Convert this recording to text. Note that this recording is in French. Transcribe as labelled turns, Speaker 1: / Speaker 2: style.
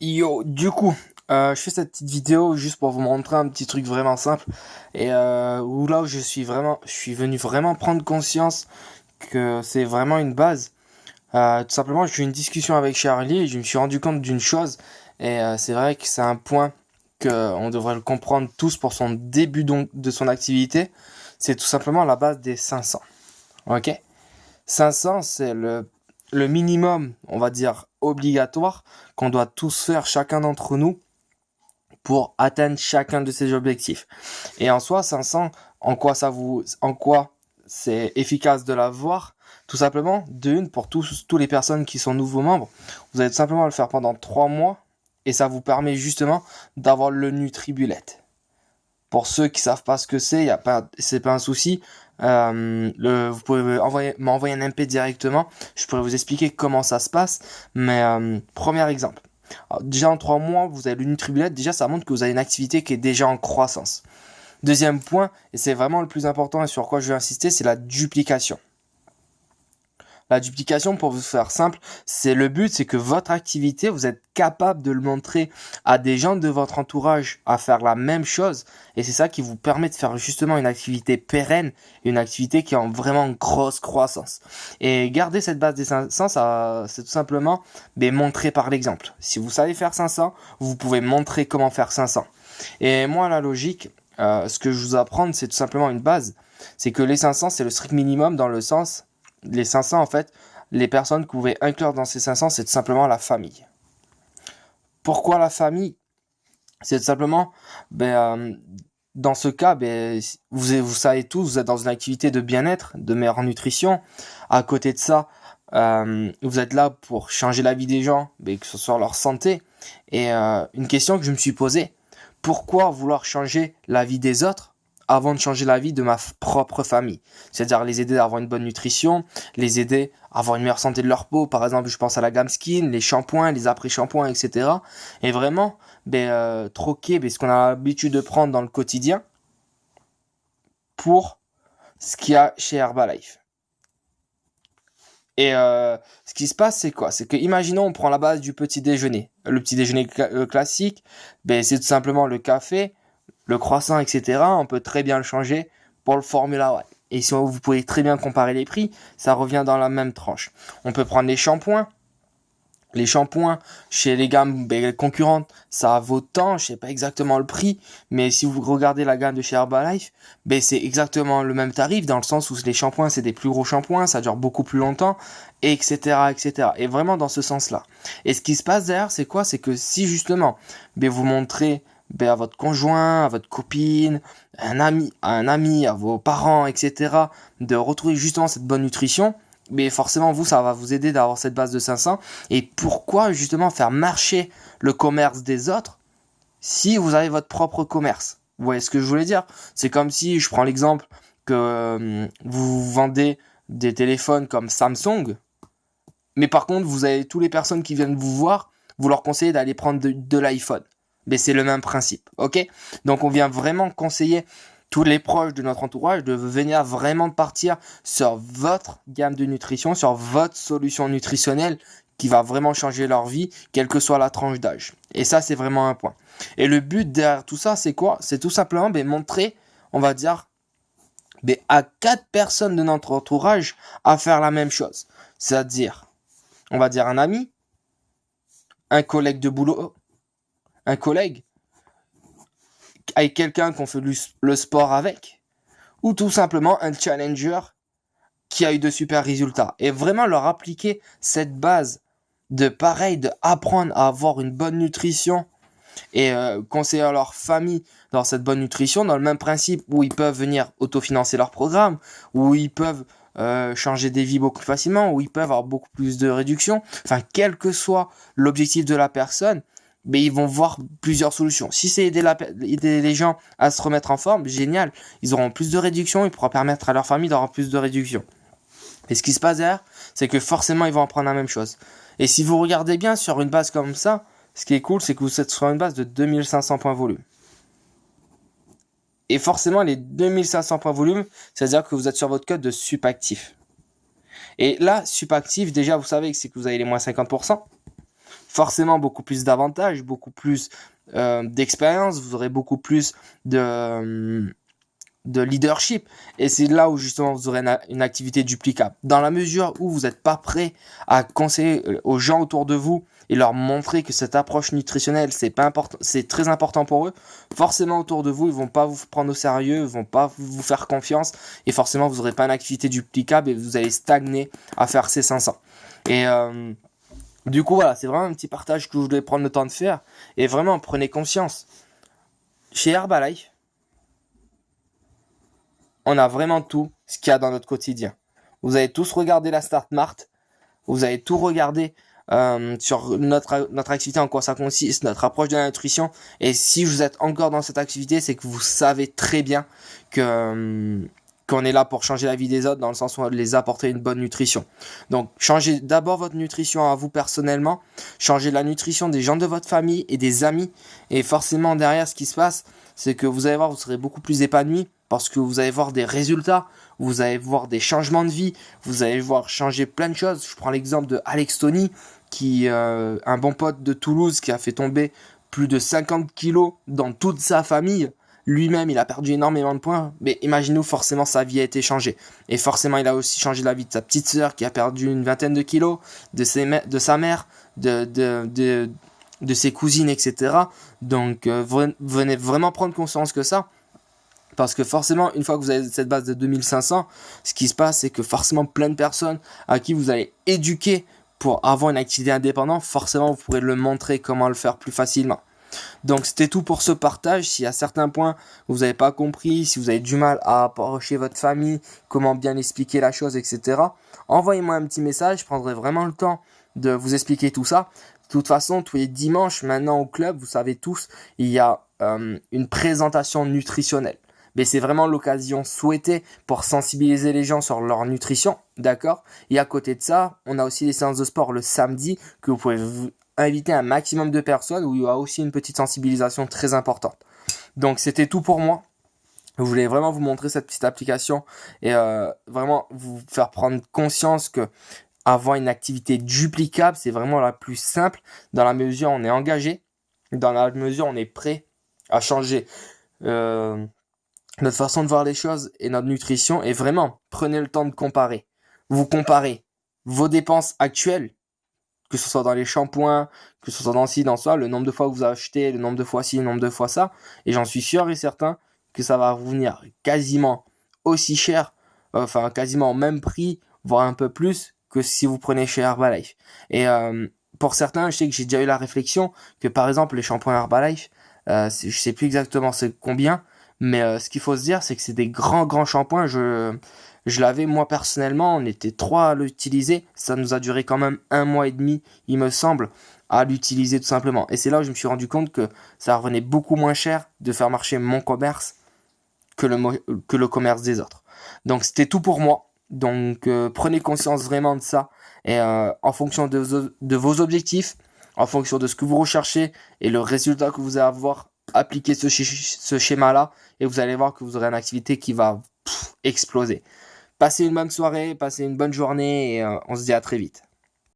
Speaker 1: Yo, du coup, je fais cette petite vidéo juste pour vous montrer un petit truc vraiment simple et où là où je suis venu vraiment prendre conscience que c'est vraiment une base. Tout simplement, j'ai eu une discussion avec Charlie et je me suis rendu compte d'une chose et c'est vrai que c'est un point que on devrait le comprendre tous pour son début de son activité. C'est tout simplement la base des 500. Ok? 500, c'est le minimum, on va dire, obligatoire qu'on doit tous faire chacun d'entre nous pour atteindre chacun de ces objectifs. Et en soi, 500, en quoi c'est efficace de l'avoir? Tout simplement, pour tous les personnes qui sont nouveaux membres, vous allez tout simplement le faire pendant 3 mois et ça vous permet justement d'avoir le Nutribullet. Pour ceux qui savent pas ce que c'est, c'est pas un souci. Vous pouvez m'envoyer un MP directement. Je pourrais vous expliquer comment ça se passe. Mais premier exemple. Alors, déjà en 3 mois, vous avez le Nutribullet. Déjà, ça montre que vous avez une activité qui est déjà en croissance. Deuxième point, et c'est vraiment le plus important et sur quoi je vais insister, c'est la duplication. La duplication, pour vous faire simple, c'est que votre activité, vous êtes capable de le montrer à des gens de votre entourage à faire la même chose. Et c'est ça qui vous permet de faire justement une activité pérenne, une activité qui est en vraiment grosse croissance. Et garder cette base des 500, ça, c'est tout simplement montrer par l'exemple. Si vous savez faire 500, vous pouvez montrer comment faire 500. Et moi, la logique, ce que je vous apprends, c'est tout simplement une base. C'est que les 500, c'est le strict minimum dans le sens les 500, en fait, les personnes que vous pouvez inclure dans ces 500, c'est tout simplement la famille. Pourquoi la famille? C'est tout simplement, dans ce cas, vous savez tous, vous êtes dans une activité de bien-être, de meilleure nutrition. À côté de ça, vous êtes là pour changer la vie des gens, que ce soit leur santé. Et une question que je me suis posée, pourquoi vouloir changer la vie des autres avant de changer la vie de ma propre famille? C'est-à-dire les aider à avoir une bonne nutrition, les aider à avoir une meilleure santé de leur peau. Par exemple, je pense à la gamme skin, les shampoings, les après-shampoings, etc. Et vraiment, troquer ce qu'on a l'habitude de prendre dans le quotidien pour ce qu'il y a chez Herbalife. Et ce qui se passe, c'est quoi? C'est que, imaginons, on prend la base du petit déjeuner. Le petit déjeuner classique, c'est tout simplement le café, le croissant, etc. On peut très bien le changer pour le Formula One. Et si vous pouvez très bien comparer les prix, ça revient dans la même tranche. On peut prendre les shampoings. Les shampoings chez les gammes concurrentes, ça vaut tant, je sais pas exactement le prix, mais si vous regardez la gamme de chez Herbalife, c'est exactement le même tarif dans le sens où les shampoings c'est des plus gros shampoings, ça dure beaucoup plus longtemps, etc., etc. Et vraiment dans ce sens-là. Et ce qui se passe derrière, c'est quoi? C'est que si justement, vous montrez à votre conjoint, à votre copine, à un ami, à vos parents, etc., de retrouver justement cette bonne nutrition, mais forcément, ça va vous aider d'avoir cette base de 500. Et pourquoi justement faire marcher le commerce des autres si vous avez votre propre commerce? Vous voyez ce que je voulais dire? C'est comme si, je prends l'exemple que vous vendez des téléphones comme Samsung, mais par contre, vous avez toutes les personnes qui viennent vous voir, vous leur conseillez d'aller prendre de l'iPhone. Mais c'est le même principe, ok? Donc on vient vraiment conseiller tous les proches de notre entourage de venir vraiment partir sur votre gamme de nutrition, sur votre solution nutritionnelle qui va vraiment changer leur vie, quelle que soit la tranche d'âge. Et ça, c'est vraiment un point. Et le but derrière tout ça, c'est quoi? C'est tout simplement montrer, on va dire, à 4 personnes de notre entourage à faire la même chose. C'est-à-dire, on va dire un ami, un collègue de boulot, un collègue, avec quelqu'un qu'on fait le sport avec, ou tout simplement un challenger qui a eu de super résultats. Et vraiment leur appliquer cette base de apprendre à avoir une bonne nutrition et conseiller à leur famille dans cette bonne nutrition, dans le même principe où ils peuvent venir autofinancer leur programme, où ils peuvent changer des vies beaucoup plus facilement, où ils peuvent avoir beaucoup plus de réduction. Enfin, quel que soit l'objectif de la personne, ils vont voir plusieurs solutions. Si c'est aider les gens à se remettre en forme, génial. Ils auront plus de réduction, ils pourront permettre à leur famille d'avoir plus de réduction. Et ce qui se passe derrière, c'est que forcément, ils vont apprendre la même chose. Et si vous regardez bien sur une base comme ça, ce qui est cool, c'est que vous êtes sur une base de 2500 points volume. Et forcément, les 2500 points volume, c'est-à-dire que vous êtes sur votre code de subactif. Et là, subactif, déjà, vous savez que c'est que vous avez les moins 50%. forcément beaucoup plus d'avantages, beaucoup plus d'expérience, vous aurez beaucoup plus de leadership. Et c'est là où justement vous aurez une activité duplicable. Dans la mesure où vous n'êtes pas prêt à conseiller aux gens autour de vous et leur montrer que cette approche nutritionnelle, c'est pas important, c'est très important pour eux, forcément autour de vous, ils vont pas vous prendre au sérieux, ils vont pas vous faire confiance et forcément vous n'aurez pas une activité duplicable et vous allez stagner à faire ces 500. Et du coup, voilà, c'est vraiment un petit partage que je voulais prendre le temps de faire. Et vraiment, prenez conscience. Chez Herbalife, on a vraiment tout ce qu'il y a dans notre quotidien. Vous avez tous regardé la Start Mart, vous avez tout regardé sur notre activité, en quoi ça consiste, notre approche de la nutrition. Et si vous êtes encore dans cette activité, c'est que vous savez très bien que qu'on est là pour changer la vie des autres, dans le sens où on va les apporter une bonne nutrition. Donc, changez d'abord votre nutrition à vous personnellement, changez la nutrition des gens de votre famille et des amis. Et forcément, derrière, ce qui se passe, c'est que vous allez voir, vous serez beaucoup plus épanoui, parce que vous allez voir des résultats, vous allez voir des changements de vie, vous allez voir changer plein de choses. Je prends l'exemple de Alex Tony, qui un bon pote de Toulouse, qui a fait tomber plus de 50 kilos dans toute sa famille. Lui-même, il a perdu énormément de poids, mais imaginez-vous, forcément, sa vie a été changée. Et forcément, il a aussi changé la vie de sa petite sœur, qui a perdu une vingtaine de kilos, de sa mère, de ses cousines, etc. Donc, venez vraiment prendre conscience que ça. Parce que forcément, une fois que vous avez cette base de 2500, ce qui se passe, c'est que forcément plein de personnes à qui vous allez éduquer pour avoir une activité indépendante, forcément vous pourrez le montrer comment le faire plus facilement. Donc c'était tout pour ce partage. Si à certains points vous n'avez pas compris, si vous avez du mal à approcher votre famille, comment bien expliquer la chose, etc., envoyez-moi un petit message, je prendrai vraiment le temps de vous expliquer tout ça. De toute façon, tous les dimanches maintenant au club, vous savez tous, il y a une présentation nutritionnelle. Mais c'est vraiment l'occasion souhaitée pour sensibiliser les gens sur leur nutrition, d'accord? Et à côté de ça, on a aussi les séances de sport le samedi que vous pouvez inviter un maximum de personnes où il y a aussi une petite sensibilisation très importante. Donc c'était tout pour moi. Je voulais vraiment vous montrer cette petite application et vraiment vous faire prendre conscience que avoir une activité duplicable, c'est vraiment la plus simple dans la mesure où on est engagé, dans la mesure où on est prêt à changer notre façon de voir les choses et notre nutrition. Et vraiment, prenez le temps de comparer. Vous comparez vos dépenses actuelles, que ce soit dans les shampoings, que ce soit dans ci, dans ça, le nombre de fois que vous achetez, le nombre de fois ci, le nombre de fois ça, et j'en suis sûr et certain que ça va revenir quasiment aussi cher, enfin quasiment au même prix, voire un peu plus que si vous prenez chez Herbalife. Et pour certains, je sais que j'ai déjà eu la réflexion que par exemple les shampoings Herbalife, je sais plus exactement c'est combien, mais ce qu'il faut se dire, c'est que c'est des grands shampoings. Je l'avais moi personnellement, on était 3 à l'utiliser. Ça nous a duré quand même 1 mois et demi, il me semble, à l'utiliser tout simplement. Et c'est là où je me suis rendu compte que ça revenait beaucoup moins cher de faire marcher mon commerce que le commerce des autres. Donc c'était tout pour moi. Donc prenez conscience vraiment de ça. Et en fonction de vos objectifs, en fonction de ce que vous recherchez et le résultat que vous allez avoir, appliquez ce schéma-là et vous allez voir que vous aurez une activité qui va exploser. Passez une bonne soirée, passez une bonne journée et on se dit à très vite.